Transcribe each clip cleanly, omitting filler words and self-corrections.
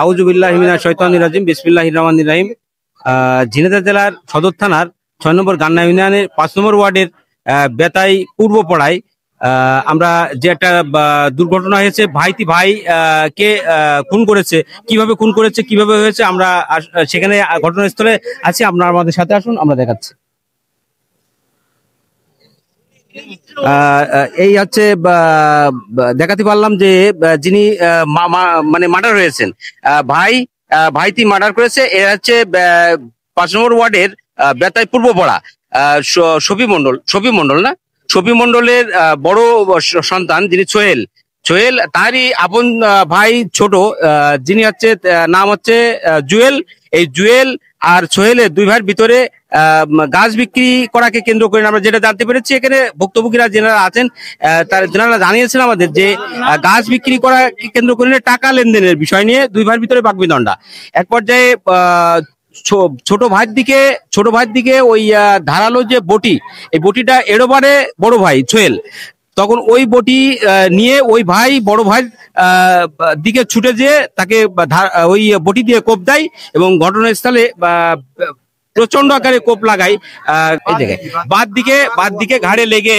আউযুবিল্লাহি মিনাশ শাইতানির রাজিম বিসমিল্লাহির রহমানির রহিম। ঝিনাইদহ জেলার সদর থানার ৬ নম্বর গান্না ইউনিয়নের ৫ নম্বর ওয়ার্ডের বেতাই পূর্ব পাড়ায় আমরা যে একটা দুর্ঘটনা হয়েছে, ভাইটি ভাই কে খুন করেছে, কিভাবে খুন করেছে, কিভাবে হয়েছে, আমরা সেখানে ঘটনাস্থলে আছি। আপনারা আমাদের সাথে আসুন, আমরা দেখাচ্ছি। এই হচ্ছে দেখাতে পারলাম যে যিনি মানে মার্ডার হয়েছেন, ভাইটি মার্ডার করেছে। এ হচ্ছে ৫ নম্বর ওয়ার্ডের বেতাই পূর্বপাড়া শফি মন্ডল না, শফি মন্ডলের বড় সন্তান যিনি সোহেল, তারই আপন ভাই ছোট, যিনি হচ্ছে নাম হচ্ছে জুয়েল। এই জুয়েল আর সোহেলের দুই ভাইয়ের ভিতরে গাছ বিক্রি করাকে কেন্দ্র করে আমরা যেটা জানতে পেরেছি, এখানে ভুক্তভোগীরা যেনারা আছেন যেনারা জানিয়েছেন আমাদের যে গাছ বিক্রি করাকে কেন্দ্র করে টাকা লেনদেনের বিষয় নিয়ে দুই ভাইয়ের ভিতরে বাকবিতণ্ডা। এক পর্যায়ে ছোট ভাইয়ের দিকে ওই ধারালো যে বটি, এই বটিটা এড়োবারে বড় ভাই সোহেল, তখন ওই বটি নিয়ে ওই ভাই বড় ভাইয়ের দিকে ছুটে যেয়ে তাকে ওই বটি দিয়ে কোপ দেয় এবং ঘটনাস্থলে প্রচন্ড আকারে কোপ লাগাই। এই জায়গায় বাদ দিকে ঘাড়ে লেগে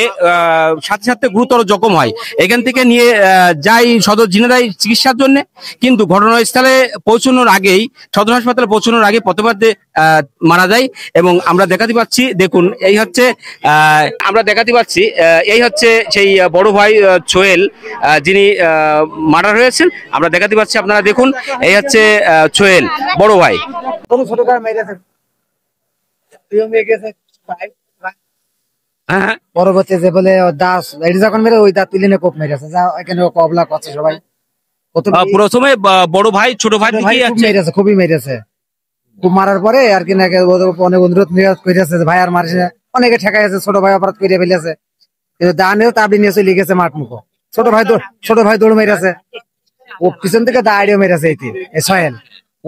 সাথে সাথে গুরুতর জখম হয়। এখান থেকে নিয়ে যাই সদর ঝিনাইদহ চিকিৎসার জন্য, কিন্তু ঘটনাস্থলে পৌঁছানোর আগেই, সদর হাসপাতালে পৌঁছানোর আগে পথে মারা যায়। এবং আমরা দেখাতে পাচ্ছি, দেখুন এই হচ্ছে সেই বড় ভাই সোহেল, যিনি মার্ডার হয়েছেন। আমরা দেখাতে পাচ্ছি, আপনারা দেখুন, এই হচ্ছে সোহেল বড় ভাই। পরবর্তী যে বলে দাস যখন মেরে ওই দাঁত তুলে কোপ মেরেছে, যা এখানে কবলা করছে সবাই। প্রথমে বড় ভাই ছোট ভাই মেরেছে, খুবই মেরেছে। খুব মারার পরে আর কি অনেক অনুরোধ করেছে ভাই আর মারিস, অনেকে ঠেকাইছে, ছোট ভাই অপরাধ করে ফেলেছে, কিন্তু দাঁড়িয়ে তাবলি নিয়ে চলে গেছে মাঠ মুখো। ছোট ভাই দৌড় মেরেছে, ও পিছন থেকে দাঁড়িয়ে মেরেছে সোহেল।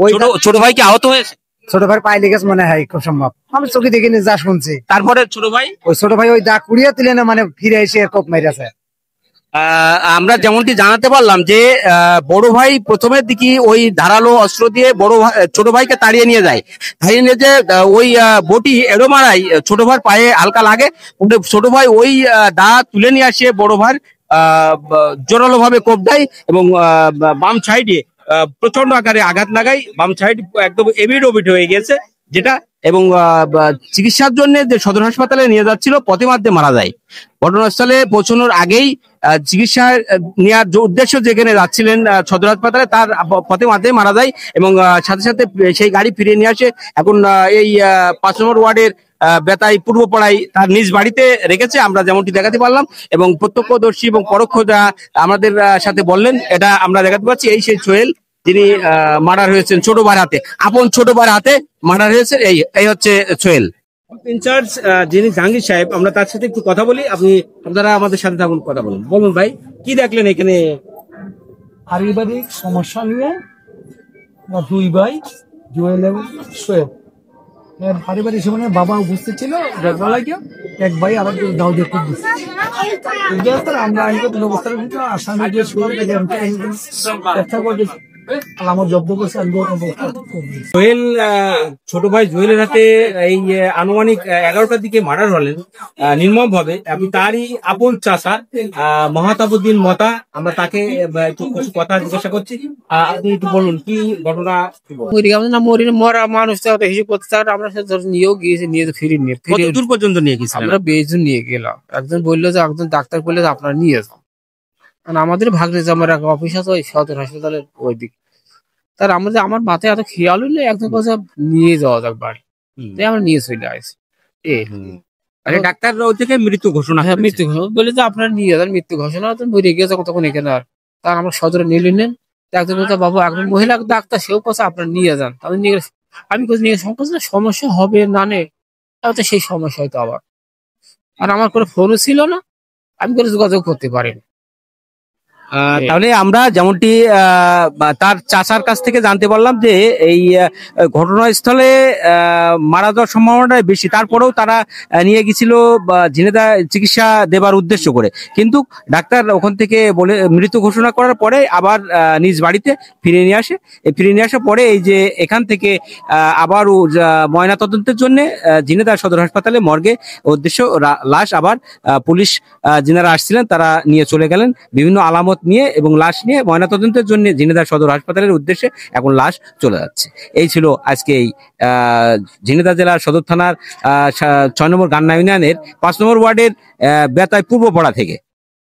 ওই ছোট ভাই কি আহত হয়েছে? ছোট ভাই পায়ে লেগেছে মনে হয়, খুব সম্ভব, আমি চোখে দেখিনি, যা শুনছি। তারপরে ছোট ভাই ওই দা কুড়িয়ে তুলে না, মানে ফিরে এসে কোপ মেরেছে। আমরা যেমনটি জানাতে পারলাম যে বড় ভাই প্রথমের দিকে ওই ধারালো অস্ত্র দিয়ে ছোট ভাইকে তাড়িয়ে নিয়ে যায়। ওই বটি এড়ো মারাই ছোট ভাইয়ের পায়ে হালকা লাগে, ছোট ভাই ওই দা তুলে নিয়ে আসে বড় ভাইয়ের জোরালো ভাবে কোপ দেয় এবং বাম সাইডে প্রচন্ড আকারে আঘাত লাগাই, বাম সাইড একদম এবিট ওবিট হয়ে গেছে যেটা, এবং চিকিৎসার জন্য যে সদর হাসপাতালে নিয়ে যাচ্ছিল পথে মধ্যে মারা যায়। ঘটনাস্থলে পৌঁছানোর আগেই চিকিৎসা নেওয়ার উদ্দেশ্য যেখানে যাচ্ছিলেন সদর হাসপাতালে, তার পথে মধ্যে মারা যায় এবং সাথে সাথে সেই গাড়ি ফিরিয়ে নিয়ে আসে। এখন এই ৫ নম্বর ওয়ার্ডের বেতাই পূর্বপাড়ায় তার নিজ বাড়িতে রেখেছে, আমরা যেমনটি দেখাতে পারলাম। এবং প্রত্যক্ষদর্শী এবং পরোক্ষরা আমাদের সাথে বললেন, এটা আমরা দেখাতে পাচ্ছি, এই সেই সোহেল যিনি মার্ডার হয়েছেন, ছোট ভাইয়ের হাতে, আপন ছোট ভাইয়ের হাতে মার্ডার হয়েছে। এই হচ্ছে সোহেল। ইনচার্জ যিনি জাহাঙ্গীর সাহেব, আমরা তার সাথে একটু কথা বলি। আপনারা আমাদের সাথে থাকুন, কথা বলুন ভাই, কি দেখলেন এখানে? পারিবারিক সমস্যা নিয়ে দুই ভাই জুয়েল এবং সোহেল, পারিবারিক জীবনে বাবা উপস্থিত ছিল, এক ভাই আবার দাও দিয়ে খুব দিচ্ছে। আমরা আইনগত ব্যবস্থার ভিতরে আসামি দিয়ে চেষ্টা করতেছি, আমার জব্দ করছে। সোহেল, ছোট ভাই জুয়েলের হাতে এই আনুমানিক 11টার দিকে মার্ডার হলেন নির্মম ভাবে। আমি তারই আপন চাচা মহাতাবুদ্দিন মতা, আমরা তাকে একটু কিছু কথা জিজ্ঞাসা করছি। আপনি একটু বলুন কি ঘটনা? মরা মানুষ হিসেবে করতে চান, আমরা নিয়েও গিয়েছি, নিয়ে ফিরে নিয়ে দূর পর্যন্ত নিয়ে গেছি, আমরা 20 জন নিয়ে গেলাম। একজন বললো যে, একজন ডাক্তার বললো যে আপনারা নিয়ে যান, কারণ আমাদের ভাগ্নে যে আমার অফিস আছে ওই সদর হাসপাতালের ওই দিকে, তার আমার মাথায় এত খেয়াল হইলে একজন বলছে নিয়ে যাওয়া যাক বাড়ি, আমরা নিয়ে চলে আসি। ডাক্তার থেকে মৃত্যু ঘোষণা, মৃত্যু ঘোষণা বলে যে আপনারা নিয়ে যান, মৃত্যু ঘোষণা মরে গিয়ে যখন তখন এখানে। আর তার আমরা সদরে নিয়ে নেন, একজন বলছে বাবু, একজন মহিলা ডাক্তার, সেও কথা আপনারা নিয়ে যান। আমি নিয়ে নিয়ে সমস্যা হবে না, তো সেই সমস্যা হয়তো আবার। আর আমার কোনো ফোনও ছিল না, আমি কোনো যোগাযোগ করতে পারিনি। তাহলে আমরা যেমনটি তার চাচার কাছ থেকে জানতে পারলাম যে এই ঘটনাস্থলে মারা যাওয়ার সম্ভাবনাটা বেশি, তারপরেও তারা নিয়ে গেছিল ঝিনেদা চিকিৎসা দেবার উদ্দেশ্য করে, কিন্তু ডাক্তার ওখান থেকে বলে মৃত ঘোষণা করার পরে আবার নিজ বাড়িতে ফিরে নিয়ে আসে। ফিরে নিয়ে আসার পরে এই যে এখান থেকে আবারও ময়না তদন্তের জন্য ঝিনেদা সদর হাসপাতালে মর্গে উদ্দেশ্য লাশ আবার পুলিশ যিনারা আসছিলেন তারা নিয়ে চলে গেলেন বিভিন্ন আলামত নিয়ে, এবং লাশ নিয়ে ময়নাতদন্তের জন্য ঝিনেদা সদর হাসপাতালের উদ্দেশ্যে এখন লাশ চলে যাচ্ছে। এই ছিল আজকে এই ঝিনেদা জেলার সদর থানার 6 নম্বর গান্না ইউনিয়নের 5 নম্বর ওয়ার্ডের বেতাই পূর্বপাড়া থেকে।